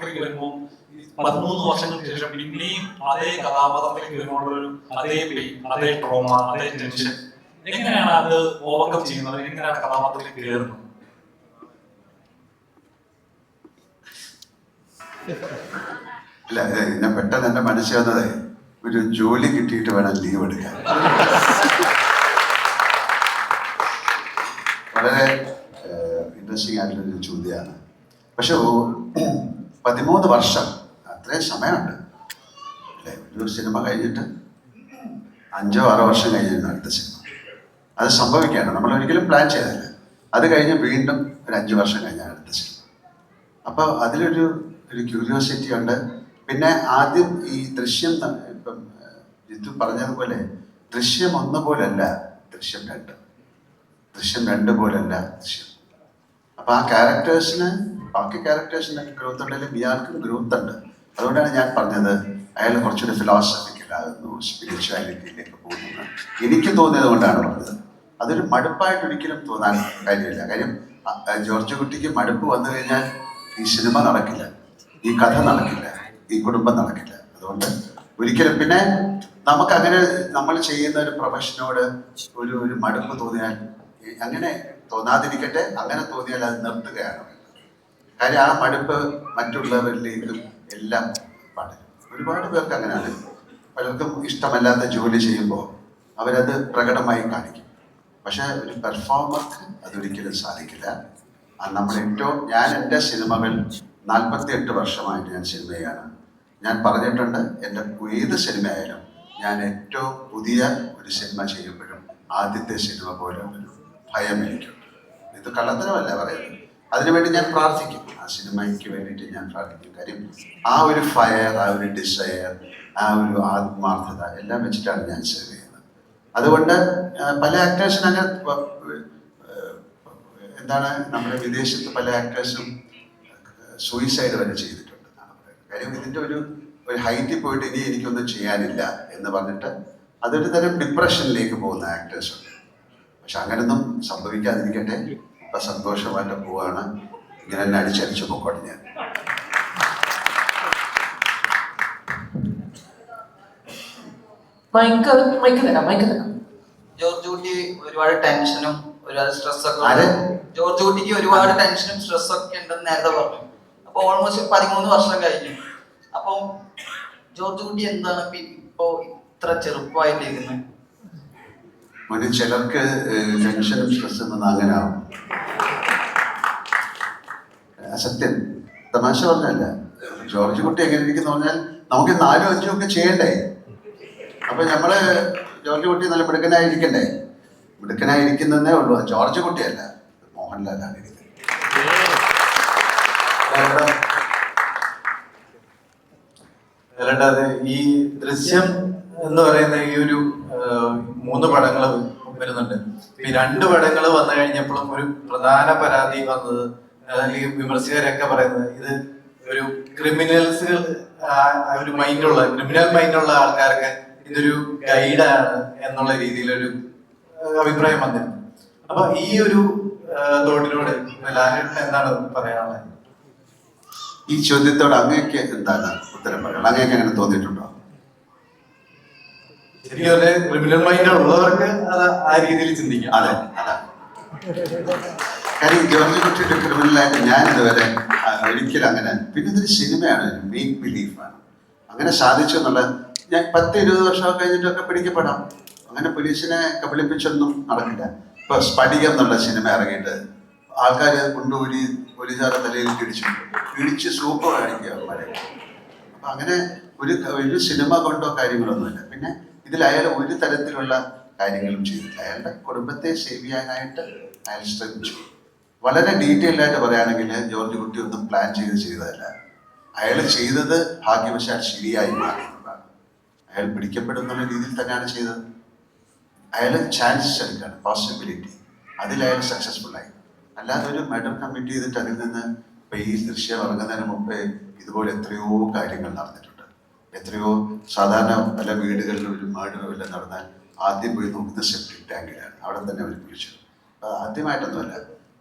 കഥാപാത്രത്തിലേക്ക് വരുമ്പോൾ 13 വർഷങ്ങൾക്ക് ശേഷം പിന്നെയും അതേ കഥാപാത്രത്തിലേക്ക് വരുമ്പോഴൊരു അതേ പെയിൻ, അതേ ട്രോമ, അതേ ടെൻഷൻ, എങ്ങനെയാണ് അത് ഓവർകം ചെയ്യുന്നത്? എങ്ങനെയാണ് കഥാപാത്രത്തിലേക്ക് കയറുന്നത്? അല്ല, ഞാൻ പെട്ടെന്ന് എൻ്റെ മനസ്സിൽ വന്നത് ഒരു ജോലി കിട്ടിയിട്ട് വേണം ലീവ് എടുക്കാൻ. വളരെ ഇൻട്രസ്റ്റിംഗ് ആയിട്ടുള്ളൊരു ചോദ്യമാണ്. പക്ഷെ 13 വർഷം അത്രയും സമയമുണ്ട് അല്ലേ? ഒരു സിനിമ കഴിഞ്ഞിട്ട് 5-6 വർഷം കഴിഞ്ഞിരുന്നു അടുത്ത സിനിമ. അത് സംഭവിക്കുകയാണ്, നമ്മൾ ഒരിക്കലും പ്ലാൻ ചെയ്തല്ല. അത് കഴിഞ്ഞ് വീണ്ടും ഒരു 5 വർഷം കഴിഞ്ഞാണ് അടുത്ത സിനിമ. അപ്പോൾ അതിലൊരു ക്യൂരിയോസിറ്റി ഉണ്ട്. പിന്നെ ആദ്യം ഈ ദൃശ്യം, ഇപ്പം ജിത്തു പറഞ്ഞതുപോലെ ദൃശ്യം 1 പോലല്ല ദൃശ്യം 2, ദൃശ്യം 2 പോലല്ല ദൃശ്യം. അപ്പം ആ ക്യാരക്ടേഴ്സിന്, ബാക്കി ക്യാരക്ടേഴ്സിനൊക്കെ ഗ്രോത്ത് ഉണ്ടെങ്കിലും ഇയാൾക്കും ഗ്രോത്ത് ഉണ്ട്. അതുകൊണ്ടാണ് ഞാൻ പറഞ്ഞത് അയാൾ കുറച്ചുകൂടി ഫിലോസഫിക്കലാകുന്നു, സ്പിരിച്വാലിറ്റിയിലേക്ക് പോകുന്നു. എനിക്ക് തോന്നിയത് കൊണ്ടാണ് പറഞ്ഞത്. അതൊരു മടുപ്പായിട്ട് ഒരിക്കലും തോന്നാൻ കാര്യമില്ല. കാര്യം ജോർജ് കുട്ടിക്ക് മടുപ്പ് വന്നു കഴിഞ്ഞാൽ ഈ സിനിമ നടക്കില്ല, ഈ കഥ നടക്കില്ല, ഈ കുടുംബം നടക്കില്ല. അതുകൊണ്ട് ഒരിക്കലും, പിന്നെ നമുക്കങ്ങനെ നമ്മൾ ചെയ്യുന്ന ഒരു പ്രൊഫഷനോട് ഒരു മടുപ്പ് തോന്നിയാൽ, അങ്ങനെ തോന്നാതിരിക്കട്ടെ, അങ്ങനെ തോന്നിയാൽ അത് നിർത്തുകയാണ്. കാര്യം ആ മടുപ്പ് മറ്റുള്ളവരിലേക്കും എല്ലാം പാടില്ല. ഒരുപാട് പേർക്ക് അങ്ങനെയാണ്. പലർക്കും ഇഷ്ടമല്ലാത്ത ജോലി ചെയ്യുമ്പോൾ അവരത് പ്രകടമായി കാണിക്കും. പക്ഷെ ഒരു പെർഫോമർക്ക് അതൊരിക്കലും സാധിക്കില്ല. ഞാൻ എൻ്റെ സിനിമകൾ 48 വർഷമായിട്ട് ഞാൻ സിനിമയാണ്. ഞാൻ പറഞ്ഞിട്ടുണ്ട്, എൻ്റെ ഏത് സിനിമയായാലും ഞാൻ ഏറ്റവും പുതിയ ഒരു സിനിമ ചെയ്യുമ്പോഴും ആദ്യത്തെ സിനിമ പോലെ ഒരു ഭയം എനിക്കുണ്ട്. ഇത് കള്ളത്തരമല്ല പറയുന്നത്. അതിനുവേണ്ടി ഞാൻ പ്രാർത്ഥിക്കും, ആ സിനിമയ്ക്ക് വേണ്ടിയിട്ട് ഞാൻ പ്രാർത്ഥിക്കും. കാര്യം ആ ഒരു ഫയർ, ആ ഒരു ഡിസയർ, ആ ഒരു ആത്മാർത്ഥത എല്ലാം വെച്ചിട്ടാണ് ഞാൻ സിനിമ ചെയ്യുന്നത്. അതുകൊണ്ട് പല ആക്ടേഴ്സിനും അങ്ങനെ എന്താണ്, നമ്മുടെ വിദേശത്ത് പല ആക്ടേഴ്സും സൂയിസൈഡ് വരെ ചെയ്തിട്ടുണ്ടെന്നാണ് പറയുന്നത്. കാര്യം ഇതിൻ്റെ ഒരു ഹൈറ്റിൽ പോയിട്ട് ഇനി എനിക്കൊന്നും ചെയ്യാനില്ല എന്ന് പറഞ്ഞിട്ട് അതൊരു തരം ഡിപ്രഷനിലേക്ക് പോകുന്ന ആക്ടേഴ്സുണ്ട്. പക്ഷെ അങ്ങനൊന്നും സംഭവിക്കാതിരിക്കട്ടെ. ഇപ്പം സന്തോഷമായിട്ട് പോവാണ്. ഇങ്ങനെ തന്നെ അടിച്ചടിച്ച് പോക്കോട്ടെ. ഞാൻ ജോർജ് കുട്ടി ഒരുപാട് ടെൻഷനും ഒരുപാട് സ്ട്രെസ്സൊക്കെ, ജോർജ് കുട്ടിക്ക് ഒരുപാട് ടെൻഷനും സ്ട്രെസ്സൊക്കെ ഉണ്ടെന്ന് നേരത്തെ പറഞ്ഞു. അപ്പോൾ ഓൾമോസ്റ്റ് 13 വർഷം കഴിഞ്ഞു. അപ്പം ജോർജ് കുട്ടി എന്താണ് ഇപ്പോ ഇത്ര ചെറുപ്പമായിട്ടിരിക്കുന്നത്? ചിലർക്ക് ടെൻഷനും സ്ട്രെസ്സും വന്ന് അങ്ങനെ ആവും. സത്യം, തമാശ പറഞ്ഞല്ല. ജോർജ് കുട്ടി എങ്ങനെ ഇരിക്കുന്നു പറഞ്ഞാൽ നമുക്ക് 4-5 ഒക്കെ ചെയ്യണ്ടേ? അപ്പൊ നമ്മള് ജോർജ് കുട്ടി നല്ല മിടുക്കനായിരിക്കണ്ടേ? മിടുക്കനായിരിക്കുന്നതേ ഉള്ളൂ. ജോർജ് കുട്ടിയല്ല, മോഹൻലാലാണ് ഇരിക്കുന്നത്. അല്ലാണ്ട് ഈ ദൃശ്യം എന്ന് പറയുന്ന ഈ ഒരു 3 പടങ്ങൾ വരുന്നുണ്ട്. ഈ 2 പടങ്ങൾ വന്നു കഴിഞ്ഞപ്പോഴും ഒരു പ്രധാന പരാതി വന്നത്, അല്ലെങ്കിൽ വിമർശകരൊക്കെ പറയുന്നത്, ഇത് ഒരു ക്രിമിനൽസുകൾ, ഒരു ക്രിമിനൽ മൈൻഡുള്ള ആൾക്കാർക്ക് ഇതൊരു ഗൈഡാണ് എന്നുള്ള രീതിയിലൊരു അഭിപ്രായം വന്നിരുന്നു. അപ്പൊ ഈ ഒരു തോട്ടിനോട് എന്താണ് പറയാനുള്ളത്? ഈ ചോദ്യത്തോട് അങ്ങേക്ക് എന്താണ് ഉത്തരം പറയുന്നത്? അങ്ങേക്ക് അങ്ങനെ തോന്നിയിട്ടുണ്ടോ? ശരിക്കും ക്രിമിനൽ മൈൻഡ് ഉള്ളവർക്ക് അത് ആ രീതിയിൽ ചിന്തിക്കാം. അതെ, അതെ. കാര്യം ജോർജ് കുട്ടിയുടെ ക്രിമിനലായിട്ട് ഞാൻ ഇതുവരെ ഒരിക്കലും അങ്ങനെ, പിന്നെ ഇതൊരു സിനിമയാണ്, മേക്ക് ബിലീഫാണ്. അങ്ങനെ സാധിച്ചു എന്നുള്ള, ഞാൻ 10-20 വർഷമൊക്കെ കഴിഞ്ഞിട്ടൊക്കെ പിടിക്കപ്പെടാം. അങ്ങനെ പോലീസിനെ കബളിപ്പിച്ചൊന്നും നടക്കില്ല. ഇപ്പൊ സ്ഫടികം എന്നുള്ള സിനിമ ഇറങ്ങിയിട്ട് ആൾക്കാർ കൊണ്ടുപോയി പോലീസുകാരുടെ തലയിൽ ഇടിച്ച് സൂപ്പ് കാണിക്കുക അവന്മാരെ. അപ്പൊ അങ്ങനെ ഒരു സിനിമ കൊണ്ടോ കാര്യങ്ങളൊന്നുമില്ല. പിന്നെ ഇതിൽ അയാൾ ഒരു തരത്തിലുള്ള കാര്യങ്ങളും ചെയ്തില്ല. അയാളുടെ കുടുംബത്തെ സേവ് ചെയ്യാനായിട്ട് അയാൾ ശ്രമിച്ചു. വളരെ ഡീറ്റെയിൽഡ് ആയിട്ട് പറയുകയാണെങ്കിൽ ജോർജ് കുട്ടി ഒന്നും പ്ലാൻ ചെയ്തതല്ല. അയാൾ ചെയ്തത് ഭാഗ്യവശാൽ ശരിയായി മാറി എന്നുള്ളതാണ്. അയാൾ പിടിക്കപ്പെടുന്നുള്ള രീതിയിൽ തന്നെയാണ് ചെയ്തത്. അയാൾ ചാൻസസ് എടുക്കുകയാണ്, പോസിബിലിറ്റി. അതിൽ അയാൾ സക്സസ്ഫുൾ ആയി. അല്ലാതെ ഒരു മർഡർ കമ്മിറ്റ് ചെയ്തിട്ട് അതിൽ നിന്ന് ഇപ്പം ഈ ദൃശ്യം ഇറങ്ങുന്നതിന് മുമ്പേ ഇതുപോലെ എത്രയോ കാര്യങ്ങൾ നടന്നിട്ടുണ്ട്. എത്രയോ സാധാരണ പല വീടുകളിലും ഒരു മർഡറോ എല്ലാം നടന്നാൽ ആദ്യം പോയി നോക്കുന്ന സെപ്റ്റിക് ടാങ്കിലാണ്. അവിടെ തന്നെ അവർ പിടിച്ചു. ആദ്യമായിട്ടൊന്നുമല്ല.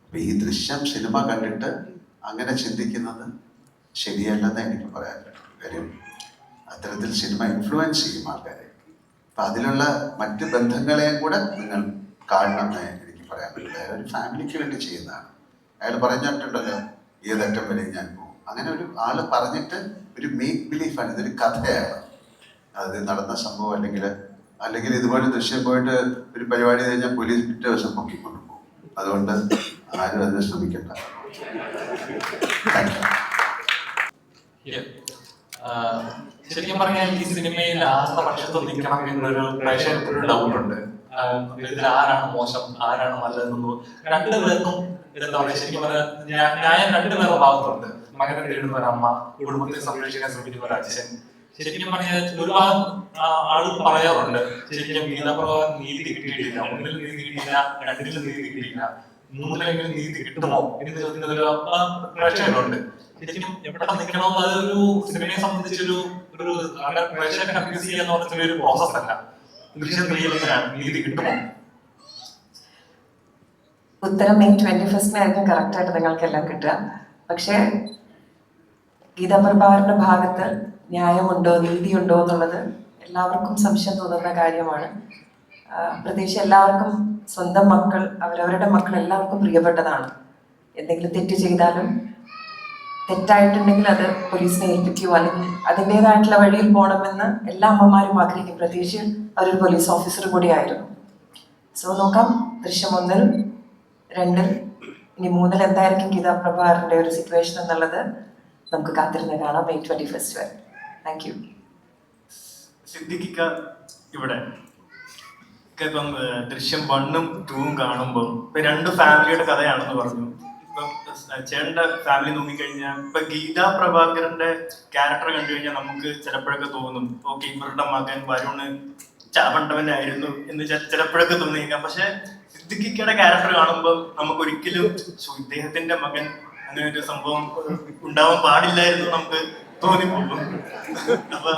അപ്പം ഈ ദൃശ്യം സിനിമ കണ്ടിട്ട് അങ്ങനെ ചിന്തിക്കുന്നത് ശരിയല്ലെന്ന് എനിക്ക് പറയാൻ പറ്റും. കാര്യം അത്തരത്തിൽ സിനിമ ഇൻഫ്ലുവൻസ് ചെയ്യും ആൾക്കാരെ. അപ്പം അതിലുള്ള മറ്റ് ബന്ധങ്ങളെയും കൂടെ നിങ്ങൾ കാണണമെന്ന് എനിക്ക് പറയാൻ പറ്റില്ല. അയാൾ ഒരു ഫാമിലിക്ക് വേണ്ടി ചെയ്യുന്നതാണ്. അയാൾ പറഞ്ഞിട്ടുണ്ടല്ലോ ഏതറ്റം വരെ ഞാൻ പോകും. അങ്ങനെ ഒരു ആൾ പറഞ്ഞിട്ട് ഒരു മേക്ക് ബിലീഫാണ്, ഇതൊരു കഥയാണ്. അത് നടന്ന സംഭവം അല്ലെങ്കിൽ ഇതുപോലെ ദൃശ്യം പോയിട്ട് ഒരു പരിപാടി കഴിഞ്ഞാൽ പോലീസ് പിറ്റേ ദിവസം പൊക്കിക്കൊണ്ടു പോകും. അതുകൊണ്ട് ആരും അതിന് ശ്രമിക്കണ്ട. Thank you. ശരിക്കും പറഞ്ഞാൽ ഈ സിനിമയിൽ ആരുടെ പക്ഷത്ത് നിൽക്കണം എന്നൊരു പ്രേക്ഷകർക്ക് ഒരു ഡൗട്ട് ഉണ്ട്. ഇതിൽ ആരാണ് മോശം, ആരാണ് നല്ലതെന്നു രണ്ടുപേർക്കും എന്താ പറയുക, ശരിക്കും പറഞ്ഞാൽ ന്യായം രണ്ടുപേരുടെ ഭാഗത്തുണ്ട്. മകനെ തേടുന്ന ഒരമ്മ, കുടുംബത്തെ സംരക്ഷിക്കാൻ ശ്രമിക്കുന്ന ഒരു അച്ഛൻ. ശരിക്കും പറഞ്ഞാൽ ഒരുപാട് ആളുകൾ പറയാറുണ്ട് ശരിക്കും ഗീതാപ്രഭാകർ നീതി കിട്ടിയിട്ടില്ല, ഒന്നിൽ നീതി കിട്ടിയില്ല, രണ്ടിലും നീതി കിട്ടിയില്ല, മൂന്നിലെങ്കിലും നീതി കിട്ടുമോ എന്ന് ചോദിക്കുന്ന ഒരു പ്രേക്ഷകരുണ്ട്. ശരിക്കും എവിടെ നിൽക്കണോ അതൊരു സിനിമയെ സംബന്ധിച്ചൊരു പ്രേക്ഷകരെ കൺഫ്യൂസ് ചെയ്യാന്ന് പറഞ്ഞ ഒരു പ്രോസസ് അല്ല. ദൃശ്യം 3 എങ്ങനെയാണ്, നീതി കിട്ടുമോ? ഉത്തരം മെയ് 21 കറക്റ്റായിട്ട് നിങ്ങൾക്കെല്ലാം കിട്ടുക. പക്ഷേ ഗീതാപ്രഭാകറിന്റെ ഭാഗത്ത് ന്യായമുണ്ടോ നീതിയുണ്ടോ എന്നുള്ളത് എല്ലാവർക്കും സംശയം തോന്നുന്ന കാര്യമാണ്. പ്രത്യേകിച്ച് എല്ലാവർക്കും സ്വന്തം മക്കൾ, അവരവരുടെ മക്കൾ എല്ലാവർക്കും പ്രിയപ്പെട്ടതാണ്. എന്തെങ്കിലും തെറ്റ് ചെയ്താലും തെറ്റായിട്ടുണ്ടെങ്കിൽ അത് പോലീസിനെ ഏൽപ്പിക്കുകയോ അല്ലെങ്കിൽ അതിൻ്റെതായിട്ടുള്ള വഴിയിൽ പോകണമെന്ന് എല്ലാ അമ്മമാരും ആഗ്രഹിക്കും. പ്രത്യേകിച്ച് അവരൊരു പോലീസ് ഓഫീസർ കൂടിയായിരുന്നു. സോ നോക്കാം, ദൃശ്യം 1, 2, ഇനി 3 എന്തായിരിക്കും ഗീതാപ്രഭാകറിന്റെ ഒരു സിറ്റുവേഷൻ എന്നുള്ളത് നമുക്ക് കാത്തിരുന്ന് കാണാം മെയ് 21 വരെ. Thank you. സിദ്ദിഖിക്ക ഇവിടെ ഇപ്പം ദൃശ്യം 1ഉം 2ഉം കാണുമ്പോൾ ഇപ്പൊ 2 ഫാമിലിയുടെ കഥയാണെന്ന് പറഞ്ഞു. ഇപ്പം ചേട്ടന്റെ ഫാമിലി നോക്കിക്കഴിഞ്ഞാൽ ഇപ്പൊ ഗീതാ പ്രഭാകരന്റെ ക്യാരക്ടർ കണ്ടു കഴിഞ്ഞാൽ നമുക്ക് ചിലപ്പോഴൊക്കെ തോന്നും ഓക്കെ ഇവരുടെ മകൻ വരുണ് ചാവണ്ടവനായിരുന്നു എന്ന് ചിലപ്പോഴൊക്കെ തോന്നിയിരിക്കാം. പക്ഷെ സിദ്ദിഖിക്കയുടെ ക്യാരക്ടർ കാണുമ്പോൾ നമുക്ക് ഒരിക്കലും ഇദ്ദേഹത്തിന്റെ മകൻ അങ്ങനെ ഒരു സംഭവം ഉണ്ടാവാൻ പാടില്ലായിരുന്നു നമുക്ക് തോന്നിപ്പോകും. അപ്പൊ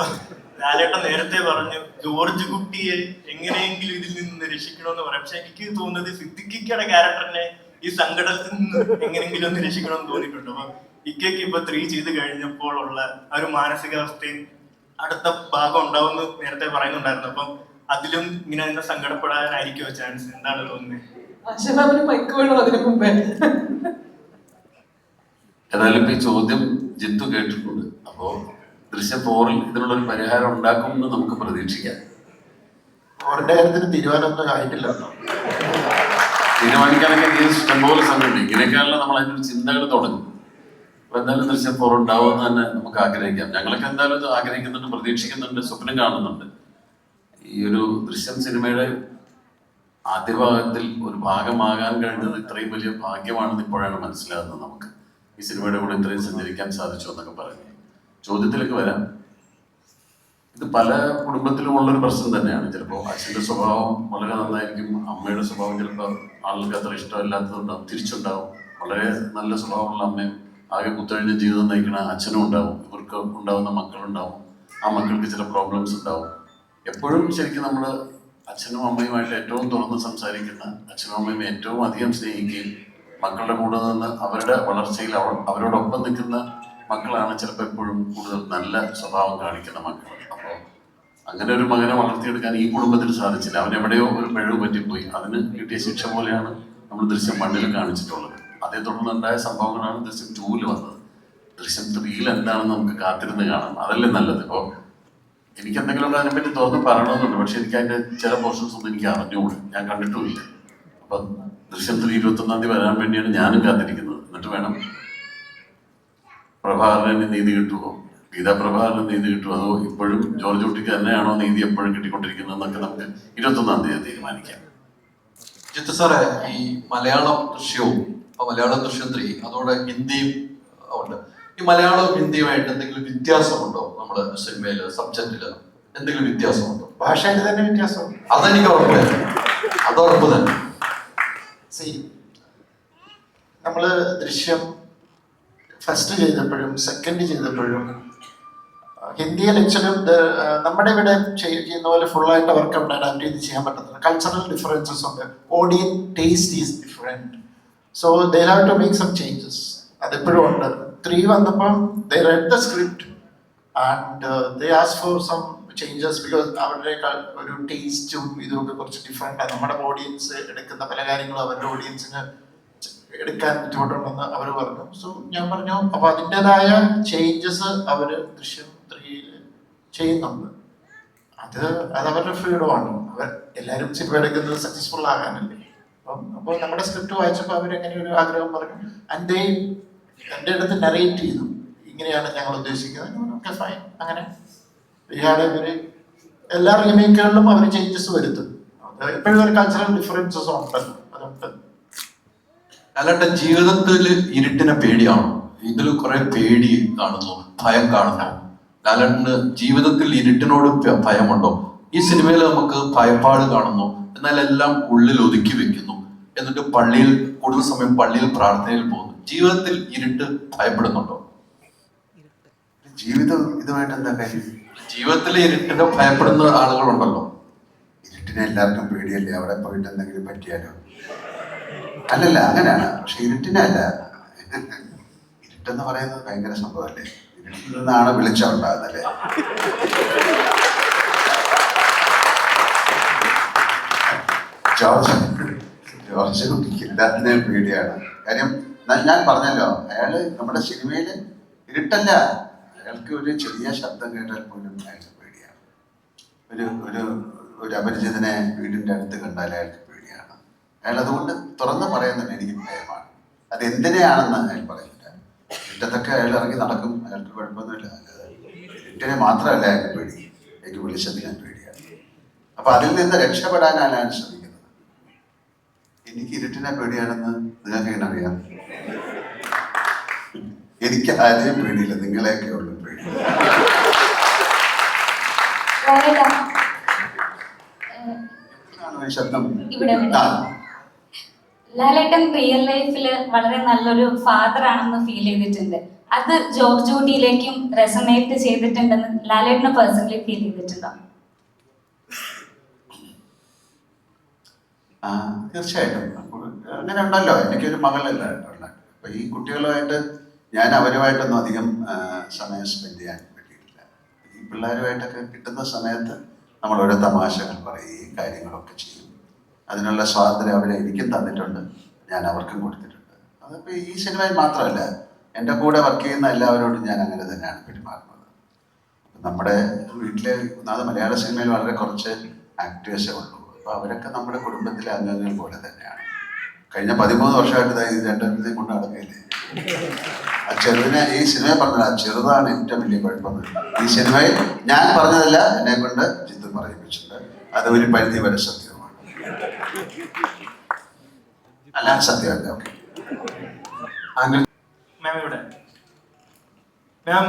ലാലേട്ടൻ നേരത്തെ പറഞ്ഞു ജോർജ് കുട്ടിയെ എങ്ങനെയെങ്കിലും ഇതിൽ നിന്ന് രക്ഷിക്കണമെന്ന് പറയാം. പക്ഷെ എനിക്ക് തോന്നുന്നത് സിദ്ദിഖിക്കയുടെ ക്യാരക്ടറിനെ ഈ സങ്കടത്തിൽ നിന്ന് എങ്ങനെയെങ്കിലും ഒന്ന് രക്ഷിക്കണമെന്ന് തോന്നിയിട്ടുണ്ട്. അപ്പൊ ഇക്കയ്ക്ക് ഇപ്പൊ 3 ചെയ്ത് കഴിഞ്ഞപ്പോൾ ഉള്ള ആ ഒരു മാനസികാവസ്ഥയും അടുത്ത ഭാഗം ഉണ്ടാവുമെന്ന് നേരത്തെ പറയുന്നുണ്ടായിരുന്നു. അപ്പം അതിലും ഇങ്ങനെ തന്നെ സങ്കടപ്പെടാനായിരിക്കുമോ ചാൻസ്? എന്താണ് തോന്നുന്നത്? ഏതായാലും ഈ ചോദ്യം ജിത്തു കേട്ടിട്ടുണ്ട്. അപ്പോ ദൃശ്യം 4-ൽ ഇതിനുള്ളൊരു പരിഹാരം ഉണ്ടാക്കുമെന്ന് നമുക്ക് പ്രതീക്ഷിക്കാം. അവരുടെ കാര്യത്തിന് തീരുമാനമൊന്നും ആയിട്ടില്ലല്ലോ. തീരുമാനിക്കാനൊക്കെ ഇഷ്ടംപോലെ സമയമുണ്ട്. ഇങ്ങനെയൊക്കെയാണല്ലോ നമ്മൾ അതിനൊരു ചിന്തകൾ തുടങ്ങും. അപ്പൊ എന്തായാലും ദൃശ്യം 4 ഉണ്ടാവുമെന്ന് തന്നെ നമുക്ക് ആഗ്രഹിക്കാം. ഞങ്ങളൊക്കെ എന്തായാലും ഇത് ആഗ്രഹിക്കുന്നുണ്ട്, പ്രതീക്ഷിക്കുന്നുണ്ട്, സ്വപ്നം കാണുന്നുണ്ട്. ഈ ഒരു ദൃശ്യം സിനിമയുടെ ആദ്യ ഭാഗത്തിൽ ഒരു ഭാഗമാകാൻ കഴിഞ്ഞത് ഇത്രയും വലിയ ഭാഗ്യമാണെന്ന് ഇപ്പോഴാണ് മനസ്സിലാകുന്നത്. നമുക്ക് ഈ സിനിമയുടെ കൂടെ ഇത്രയും സഞ്ചരിക്കാൻ സാധിച്ചു എന്നൊക്കെ പറഞ്ഞു. ചോദ്യത്തിലേക്ക് വരാം. ഇത് പല കുടുംബത്തിലും ഉള്ളൊരു പ്രശ്നം തന്നെയാണ്. ചിലപ്പോൾ അച്ഛൻ്റെ സ്വഭാവം വളരെ നന്നായിരിക്കും, അമ്മയുടെ സ്വഭാവം ചിലപ്പോൾ ആളുകൾക്ക് അത്ര ഇഷ്ടമല്ലാത്തതുണ്ടാവും, തിരിച്ചുണ്ടാവും. വളരെ നല്ല സ്വഭാവമുള്ള അമ്മയും ആകെ കുത്തഴിഞ്ഞ ജീവിതം നയിക്കുന്ന അച്ഛനും ഉണ്ടാവും. ഇവർക്ക് ഉണ്ടാവുന്ന മക്കളുണ്ടാവും. ആ മക്കൾക്ക് ചില പ്രോബ്ലംസ് ഉണ്ടാവും. എപ്പോഴും ശരിക്കും നമ്മൾ അച്ഛനും അമ്മയുമായിട്ട് ഏറ്റവും തുറന്ന് സംസാരിക്കുന്ന, അച്ഛനും അമ്മയും ഏറ്റവും അധികം സ്നേഹിക്കുകയും മക്കളുടെ കൂടെ നിന്ന് അവരുടെ വളർച്ചയിൽ അവരോടൊപ്പം നിൽക്കുന്ന മക്കളാണ് ചിലപ്പോൾ എപ്പോഴും കൂടുതൽ നല്ല സ്വഭാവം കാണിക്കുന്ന മക്കൾ. അപ്പോൾ അങ്ങനെ ഒരു മകനെ വളർത്തിയെടുക്കാൻ ഈ കുടുംബത്തിൽ സാധിച്ചില്ല. അവൻ എവിടെയോ ഒരു പിഴവ് പറ്റിപ്പോയി. അതിന് കിട്ടിയ ശിക്ഷ പോലെയാണ് നമ്മൾ ദൃശ്യം 1-ൽ കാണിച്ചിട്ടുള്ളത്. അതേ തുടർന്നുണ്ടായ സംഭവങ്ങളാണ് ദൃശ്യം 2-ൽ വന്നത്. ദൃശ്യം 3-ൽ എന്താണെന്ന് നമുക്ക് കാത്തിരുന്ന് കാണാം. അതല്ലേ നല്ലത്. ഇപ്പോൾ എനിക്ക് എന്തെങ്കിലും അതിനെപ്പറ്റി തുറന്ന് പറയണമെന്നുണ്ട്. പക്ഷെ എനിക്ക് അതിൻ്റെ ചില പോർഷൻസ് ഒന്നും എനിക്ക് അറിഞ്ഞുകൂടി, ഞാൻ കണ്ടിട്ടുമില്ല. അപ്പം ദൃശ്യം 3 21-ാം തീയതി വരാൻ വേണ്ടിയാണ് ഞാനും കാത്തിരിക്കുന്നത്. എന്നിട്ട് വേണം പ്രഭാകരന് നീതി കിട്ടുമോ, ഗീതാപ്രഭാകരന് നീതി കിട്ടുമോ, അതോ ഇപ്പോഴും ജോർജ് കുട്ടിക്ക് തന്നെയാണോ നീതി എപ്പോഴും കിട്ടിക്കൊണ്ടിരിക്കുന്നത് എന്നൊക്കെ നമുക്ക് 21-ാം തീയതി തീരുമാനിക്കാം. ജിത്തു സാറേ, ഈ മലയാളം ദൃശ്യവും മലയാളം ദൃശ്യം 3 അതോടെ ഹിന്ദിയും ഉണ്ട്. ഈ മലയാളവും ഹിന്ദിയുമായിട്ട് എന്തെങ്കിലും വ്യത്യാസമുണ്ടോ? നമ്മുടെ സിനിമയില് സബ്ജക്റ്റില് എന്തെങ്കിലും വ്യത്യാസമുണ്ടോ? ഭാഷയിൽ തന്നെ വ്യത്യാസമുണ്ട്. അതെനിക്ക് ഉറപ്പ്, അതുറപ്പ് തന്നെ. നമ്മള് ദൃശ്യം ഫസ്റ്റ് ചെയ്തപ്പോഴും സെക്കൻഡ് ചെയ്തപ്പോഴും ഹിന്ദിയിൽ ആക്ച്വലി നമ്മുടെ ഇവിടെ ചെയ്യുന്ന പോലെ ഫുള്ളായിട്ട് അവർക്ക് അവിടെ അഡാപ്റ്റ് ചെയ്ത് ചെയ്യാൻ പറ്റത്തില്ല. കൾച്ചറൽ ഡിഫറൻസസ് ഉണ്ട്. Audience taste is different. So they have to make some changes. അതെപ്പോഴും ഉണ്ട്. 3 വന്നപ്പം they read the script and they asked for some changes because അവരുടെ ഒരു ടേസ്റ്റും ഇതൊക്കെ കുറച്ച് ഡിഫറെൻ്റ് ആണ്. നമ്മുടെ ഓഡിയൻസ് എടുക്കുന്ന പല കാര്യങ്ങളും അവരുടെ ഓഡിയൻസിന് എടുക്കാൻ ബുദ്ധിമുട്ടുണ്ടെന്ന് അവർ പറഞ്ഞു. സോ ഞാൻ പറഞ്ഞു അപ്പോൾ അതിൻ്റെതായ ചേഞ്ചസ് അവർ ദൃശ്യം 3 ചെയ്യുന്നുണ്ട്. അത് അവരുടെ ഫ്രീഡമാണ്. അവർ എല്ലാവരും സിനിമ എടുക്കുന്നത് സക്സസ്ഫുൾ ആകാനല്ലേ. അപ്പോൾ നമ്മുടെ സ്ക്രിപ്റ്റ് വായിച്ചപ്പോൾ അവരെങ്ങനെ ഒരു ആഗ്രഹം പറഞ്ഞു. ആൻഡ് എൻ്റെ അടുത്ത് നറേറ്റ് ചെയ്തു, ഇങ്ങനെയാണ് ഞങ്ങൾ ഉദ്ദേശിക്കുന്നത്. Okay fine. അങ്ങനെ ഇയാളെ എല്ലാ റീമേക്കുകളിലും അവർ ചേഞ്ചസ് വരുത്തും. അത് എപ്പോഴും ഒരു കൾച്ചറൽ ഡിഫറൻസസ് ഉണ്ടല്ലോ, അതുകൊണ്ട്. അല്ലാണ്ട് ജീവിതത്തിൽ ഇരുട്ടിനെ പേടിയാണോ? ഇതിൽ കുറെ പേടി കാണുന്നു, ഭയം കാണുന്നു. ലാലേട്ടന് ജീവിതത്തിൽ ഇരുട്ടിനോട് ഭയമുണ്ടോ? ഈ സിനിമയിൽ നമുക്ക് ഭയപ്പാട് കാണുന്നു, എന്നാൽ എല്ലാം ഉള്ളിൽ ഒതുക്കി വെക്കുന്നു. എന്നിട്ട് പള്ളിയിൽ കൂടുതൽ സമയം പള്ളിയിൽ പ്രാർത്ഥനയിൽ പോകുന്നു. ജീവിതത്തിൽ ഇരുട്ട് ഭയപ്പെടുന്നുണ്ടോ? ജീവിതം ഇതുമായിട്ട് എന്താ കാര്യം? ജീവിതത്തിൽ ഇരുട്ടിനെ ഭയപ്പെടുന്ന ആളുകളുണ്ടല്ലോ. ഇരുട്ടിനെ എല്ലാവർക്കും പേടിയല്ലേ, അവിടെ പോയിട്ട് എന്തെങ്കിലും പറ്റിയാലോ? അല്ലല്ല, അങ്ങനെയാണ്. പക്ഷെ ഇരുട്ടിനെ അല്ല. ഇരുട്ടെന്ന് പറയുന്നത് ഭയങ്കര സംഭവമല്ലേ. ഇരുട്ടിൽ നിന്നാണ് വെളിച്ചം ഉണ്ടാകുന്നല്ലേ. ജോർജ് കുട്ടിക്ക് എല്ലാത്തിനെയും പേടിയാണ്. കാര്യം ഞാൻ പറഞ്ഞല്ലോ, അയാള് നമ്മുടെ സിനിമയിൽ ഇരുട്ടല്ല, അയാൾക്ക് ഒരു ചെറിയ ശബ്ദം കേട്ടാൽ പോലും അയാൾക്ക് പേടിയാണ്. ഒരു അപരിചിതനെ വീടിൻ്റെ അടുത്ത് കണ്ടാൽ അയാൾക്ക് പേടിയാണ്. അയാൾ അതുകൊണ്ട് തുറന്ന് പറയുന്നുണ്ട്, എനിക്ക് ഭയമാണ്. അത് എന്തിനെയാണെന്ന് അയാൾ പറയുന്നില്ല. ഇരുട്ടത്തൊക്കെ അയാൾ ഇറങ്ങി നടക്കും, അയാൾക്ക് കുഴപ്പമൊന്നുമില്ല. ഇരുട്ടിനെ മാത്രമല്ല അയാൾക്ക് പേടി, എനിക്ക് വെളിച്ചത്തിനെ പേടിയാണ്. അപ്പൊ അതിൽ നിന്ന് രക്ഷപ്പെടാനാണ് അയാൾ ശ്രമിക്കുന്നത്. എനിക്ക് ഇരുട്ടിനെ പേടിയാണെന്ന് നിങ്ങൾക്ക് എങ്ങനെ അറിയാം? എനിക്ക് ആരെയും പേടിയില്ല, നിങ്ങളെയൊക്കെ ഉള്ളു പേടി. ശബ്ദം ലാലേട്ടൻ റിയൽ ലൈഫില് വളരെ നല്ലൊരു ഫാദർ ആണെന്ന് ഫീൽ ചെയ്തിട്ടുണ്ട്. അത് ജോർജ് കുട്ടിയിലേക്കും റെസണേറ്റ് ചെയ്തിട്ടുണ്ടെന്ന് ലാലേട്ടന് പേഴ്സണലി ഫീൽ ചെയ്തിട്ടുണ്ടോ? തീർച്ചയായിട്ടും. അങ്ങനെ ഉണ്ടല്ലോ, എനിക്കൊരു മകളല്ല ഉള്ളത്. അപ്പൊ ഈ കുട്ടികളുമായിട്ട് ഞാൻ അവരുമായിട്ടൊന്നും അധികം സമയം സ്പെൻഡ് ചെയ്യാൻ പറ്റിയിട്ടില്ല. ഈ പിള്ളേരുമായിട്ടൊക്കെ കിട്ടുന്ന സമയത്ത് നമ്മൾ ഓരോ തമാശകൾ പറയുകയും കാര്യങ്ങളൊക്കെ ചെയ്യും. അതിനുള്ള സ്വാതന്ത്ര്യം അവരെ എനിക്കും തന്നിട്ടുണ്ട്, ഞാൻ അവർക്കും കൊടുത്തിട്ടുണ്ട്. അതിപ്പോൾ ഈ സിനിമയിൽ മാത്രമല്ല, എൻ്റെ കൂടെ വർക്ക് ചെയ്യുന്ന എല്ലാവരോടും ഞാൻ അങ്ങനെ തന്നെയാണ് പെരുമാറുന്നത്. നമ്മുടെ വീട്ടിലെ ഒന്നാമത് മലയാള സിനിമയിൽ വളരെ കുറച്ച് ആക്ടേഴ്സേ ഉള്ളൂ. അപ്പോൾ അവരൊക്കെ നമ്മുടെ കുടുംബത്തിലെ അംഗങ്ങൾ പോലെ തന്നെയാണ്. കഴിഞ്ഞ 13 വർഷമായിട്ട് ഇത് രണ്ടെണ്ണത്തെയും കൊണ്ട് നടക്കില്ലേ. ആ ചെറുതിനെ ഈ സിനിമയിൽ പറഞ്ഞത്, ആ ചെറുതാണ് ഏറ്റവും വലിയ കുഴപ്പം. ഈ സിനിമയിൽ ഞാൻ പറഞ്ഞതല്ല, എന്നെ കൊണ്ട് ജിത്തു പറയിപ്പിച്ചിട്ടുണ്ട്. അത് ഒരു പരിധി വരെ സത്യമാണ്. അല്ല, സത്യമല്ല. ഓക്കെ മാം, ഇവിടെ മാം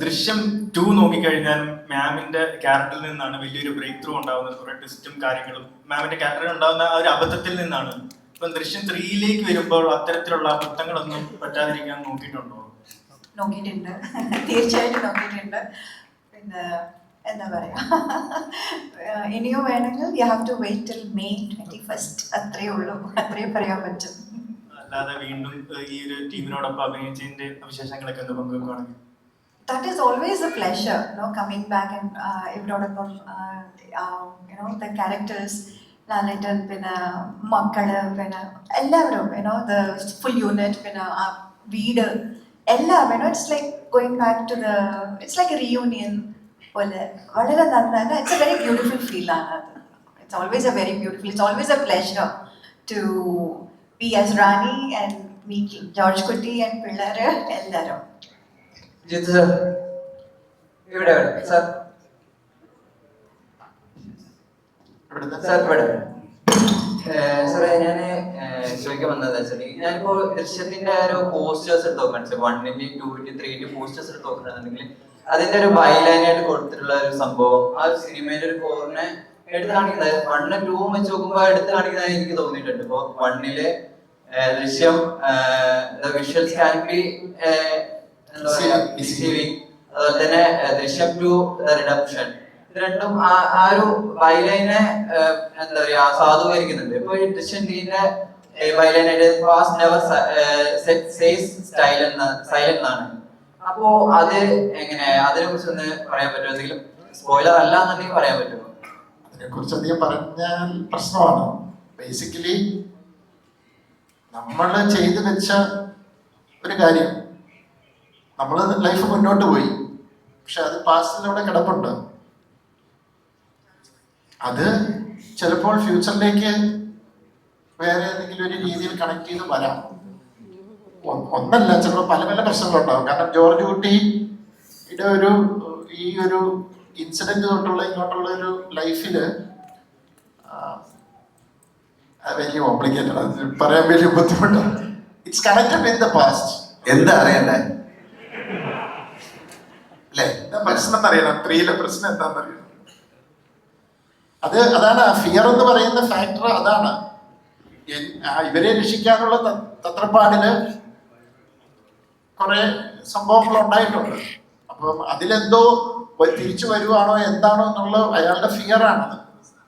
ദൃശ്യം 2 നോക്കിക്കഴിഞ്ഞാൽ മാമിന്റെ ക്യാരക്ടറിൽ നിന്നാണ് വലിയൊരു ബ്രേക്ക് ത്രൂ ഉണ്ടാവുന്നത്. കുറെ ട്വിസ്റ്റും കാര്യങ്ങളും മാമിന്റെ ക്യാരക്ടറിൽ ഉണ്ടാകുന്ന ആ ഒരു അബദ്ധത്തിൽ നിന്നാണ്. ഇപ്പം ദൃശ്യം 3ലേക്ക് വരുമ്പോൾ അത്തരത്തിലുള്ള അബദ്ധങ്ങളൊന്നും പറ്റാതിരിക്കാൻ നോക്കിയിട്ടുണ്ടോ? നോക്കിയിട്ടുണ്ട്, തീർച്ചയായിട്ടും നോക്കിയിട്ടുണ്ട്. പിന്നെ എന്താ പറയാ, ഇനിയോ വേണമെങ്കിൽ you have to wait till May 21st. അത്രയേ ഉള്ളൂ, അത്രയേ പറയാൻ പറ്റും. അല്ലാതെ വീണ്ടും ഈ ഒരു ടീമിനോടൊപ്പം അഭിനയിച്ചതിന്റെ വിശേഷങ്ങളൊക്കെ ഒന്ന് പങ്കുവെക്കുകയാണെങ്കിൽ. That is always a pleasure, coming back and ഇവരോടൊപ്പം the characters, ലാലേട്ടൻ, പിന്നെ മക്കള്, പിന്നെ എല്ലാവരും the full unit, പിന്നെ ആ വീട് എല്ലാം it's like going back to it's like a reunion പോലെ. വളരെ നന്നാണ്. It's a very beautiful feel ആണ് അത്. It's always a pleasure to be as Rani and meet George Kutti and പിള്ളേര് എല്ലാവരും. ജിത്തു സർ, ഇവിടെ സർ, ഇവിടെ സാറേ, ഞാൻ ചോദിക്കാൻ വന്നത് ഞാനിപ്പോ ദൃശ്യത്തിന്റെ ഒരു പോസ്റ്റേഴ്സ് എടുത്ത് നോക്കണം, 1-ന്റെയും 2-ന്റെയും 3-ന്റെയും പോസ്റ്റേഴ്സ് എടുത്ത് നോക്കണമെന്നുണ്ടെങ്കിൽ അതിന്റെ ഒരു ബൈലൈനായിട്ട് കൊടുത്തിട്ടുള്ള ഒരു സംഭവം ആ സിനിമയിലെ ഒരു കോറിനെ എടുത്ത് കാണിക്കുന്നത് 1-ഉം 2-ഉം വെച്ച് നോക്കുമ്പോ എടുത്ത് കാണിക്കുന്നതായി എനിക്ക് തോന്നിയിട്ടുണ്ട്. ഇപ്പൊ 1-ലെ ദൃശ്യം വിഷ്വൽസ് ക്യാൻ ബി ഡിസീവിംഗ്, അതുപോലെ തന്നെ ദൃശ്യം 2 റിഡംപ്ഷൻ, ഇത് രണ്ടും ആ ഒരു ബൈലൈനെ എന്താ പറയാ സാധൂകരിക്കുന്നുണ്ട്. ഇപ്പൊ ഈ ദൃശ്യം 3-ന്റെ ബൈലൈനായിട്ട് പാസ്റ്റ് നെവർ സൈലന്റ് എന്നാണ്. അപ്പോ അത് എങ്ങനെ, അതിനെ കുറിച്ച് ഒന്ന് പറയാൻ പറ്റുമോ? എന്തെങ്കിലും സ്പോയിലർ അല്ല എന്നുണ്ടെങ്കിൽ പറയാൻ പറ്റുമോ? അതിനെ കുറിച്ച് അധികം പറഞ്ഞാൽ പ്രശ്നമാണ്. ബേസിക്കലി നമ്മൾ ചെയ്തു വെച്ച ഒരു കാര്യം, നമ്മൾ ലൈഫ് മുന്നോട്ട് പോയി, പക്ഷെ അത് പാസ്റ്റിലൂടെ കിടപ്പുണ്ട്. അത് ചിലപ്പോൾ ഫ്യൂച്ചറിലേക്ക് വേറെ ഏതെങ്കിലും ഒരു രീതിയിൽ കണക്ട് ചെയ്ത് വരാം. ഒന്നല്ല, ചിലപ്പോൾ പല പല പ്രശ്നങ്ങളുണ്ടാവും. കാരണം ജോർജ് കുട്ടിയുടെ ഈ ഒരു ഇൻസിഡന്റ് തൊട്ടുള്ള ഇങ്ങോട്ടുള്ള ഒരു ലൈഫില് വലിയ കോംപ്ലിക്കേറ്റഡ്, അത് പറയാൻ വലിയ ബുദ്ധിമുട്ടാണ്. It's connected with the past. എന്താ അറിയണ്ടേ അല്ലേ? പ്രശ്നം എന്നറിയണം, സ്ത്രീയിലെ പ്രശ്നം എന്താണെന്നറിയണം. അതാണ് ഫിയർ എന്ന് പറയുന്ന ഫാക്ടർ. അതാണ് ഇവരെ രക്ഷിക്കാനുള്ള തത്രപ്പാടില് കുറെ സംഭവങ്ങൾ ഉണ്ടായിട്ടുണ്ട്. അപ്പം അതിലെന്തോ തിരിച്ചു വരുവാണോ എന്താണോ എന്നുള്ള അയാളുടെ ഫിയർ ആണത്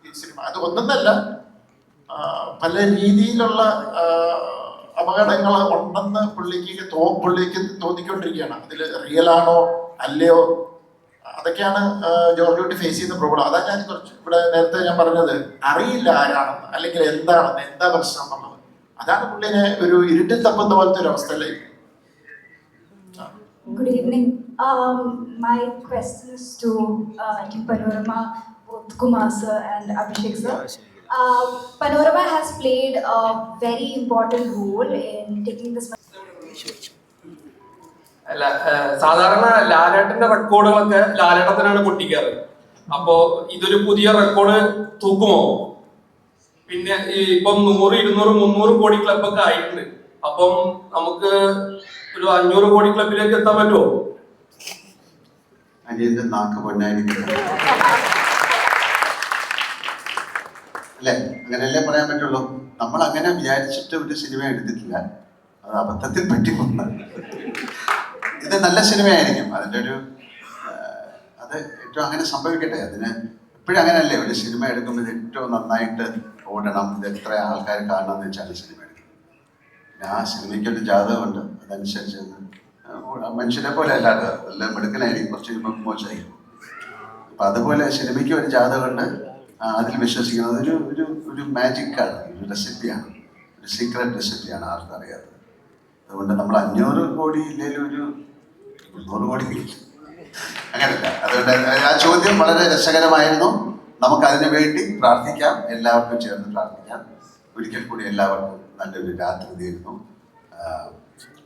ഈ സിനിമ. അത് ഒന്നല്ല, പല രീതിയിലുള്ള അപകടങ്ങൾ ഉണ്ടെന്ന് പുള്ളിക്ക് തോന്നിക്കൊണ്ടിരിക്കുകയാണ്. അതിൽ റിയൽ ആണോ അല്ലയോ, അതൊക്കെയാണ് ജോർജ് കുട്ടി ഫേസ് ചെയ്യുന്ന പ്രോബ്ലം. അതാ ഞാൻ കുറച്ച് ഇവിടെ നേരത്തെ ഞാൻ പറഞ്ഞത്, അറിയില്ല ആരാണെന്ന് അല്ലെങ്കിൽ എന്താണെന്ന്, എന്താ പ്രശ്നം എന്നുള്ളത്. അതാണ് പുള്ളിനെ ഒരു ഇരുട്ടിൽ തപ്പുന്ന പോലത്തെ ഒരു അവസ്ഥയിലേക്ക്. Good evening. My question is to Team Panorama, both Kumar sir and Abhishek sir. Panorama has played a very important role in taking this. അല്ല, സാധാരണ ലാലേട്ടന്റെ റെക്കോർഡുകളൊക്കെ ലാലേട്ടത്തിനാണ് പൊട്ടിക്കാറ്. അപ്പോ ഇതൊരു പുതിയ റെക്കോർഡ് തൂക്കുമോ? പിന്നെ ഇപ്പം 100, 200, 300 കോടി ക്ലബൊക്കെ ആയിട്ടുണ്ട്. അപ്പം നമുക്ക് ഒരു 500 കോടി ക്ലബിലേക്ക് എത്താൻ പറ്റുമോ? അനിയന്റെ നാക്ക് പൊന്നായിരിക്കും അല്ലേ? അങ്ങനെയല്ലേ പറയാൻ പറ്റുള്ളൂ. നമ്മൾ അങ്ങനെ വിചാരിച്ചിട്ട് ഒരു സിനിമ എടുത്തിട്ടില്ല, അത് അബദ്ധത്തിൽ പറ്റിക്കൊണ്ട. ഇത് നല്ല സിനിമയായിരിക്കും, അതിൻ്റെ അത് ഏറ്റവും അങ്ങനെ സംഭവിക്കട്ടെ. അതിന് എപ്പോഴും അങ്ങനെയല്ലേ, ഒരു സിനിമ എടുക്കുമ്പോൾ ഇത് ഏറ്റവും നന്നായിട്ട് ഓടണം, ഇത് എത്ര ആൾക്കാർ കാണണമെന്ന് വെച്ചാൽ സിനിമ എടുക്കും. പിന്നെ ആ സിനിമയ്ക്കൊരു ജാതകമുണ്ട്, അതനുസരിച്ച് മനുഷ്യരെ പോലെ അല്ലാതെ എല്ലാം എടുക്കലായിരിക്കും, കുറച്ച് മോശമായിരിക്കും. അപ്പം അതുപോലെ സിനിമയ്ക്ക് ഒരു ജാതകമുണ്ട്, അതിൽ വിശ്വസിക്കുന്നത് ഒരു മാജിക്കാണ്, ഒരു റെസിപ്പിയാണ്, ഒരു സീക്രട്ട് റെസിപ്പിയാണ്, ആർക്കും അറിയാത്തത്. അതുകൊണ്ട് നമ്മൾ 500 കോടി ഇല്ലെങ്കിൽ ഒരു 300 കോടി അങ്ങനെയല്ല. അതുകൊണ്ട് ആ ചോദ്യം വളരെ രസകരമായിരുന്നു. നമുക്കതിനു വേണ്ടി പ്രാർത്ഥിക്കാം, എല്ലാവർക്കും ചേർന്ന് പ്രാർത്ഥിക്കാം. ഒരിക്കൽ കൂടി എല്ലാവർക്കും നല്ലൊരു രാത്രി നേരുന്നു.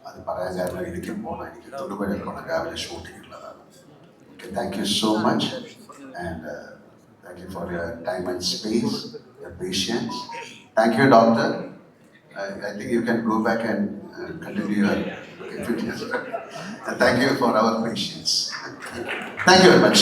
അത് പറയാൻ കാരണം എനിക്ക് തൊടുപുഴ പോകണം, രാവിലെ ഷൂട്ടിംഗ് ഉള്ളതാണ്. Okay, thank you so much and thank you for your time and space, your patients. Thank you doctor. I think you can go back and continue your fitness. And thank you for our patience. Thank you very much.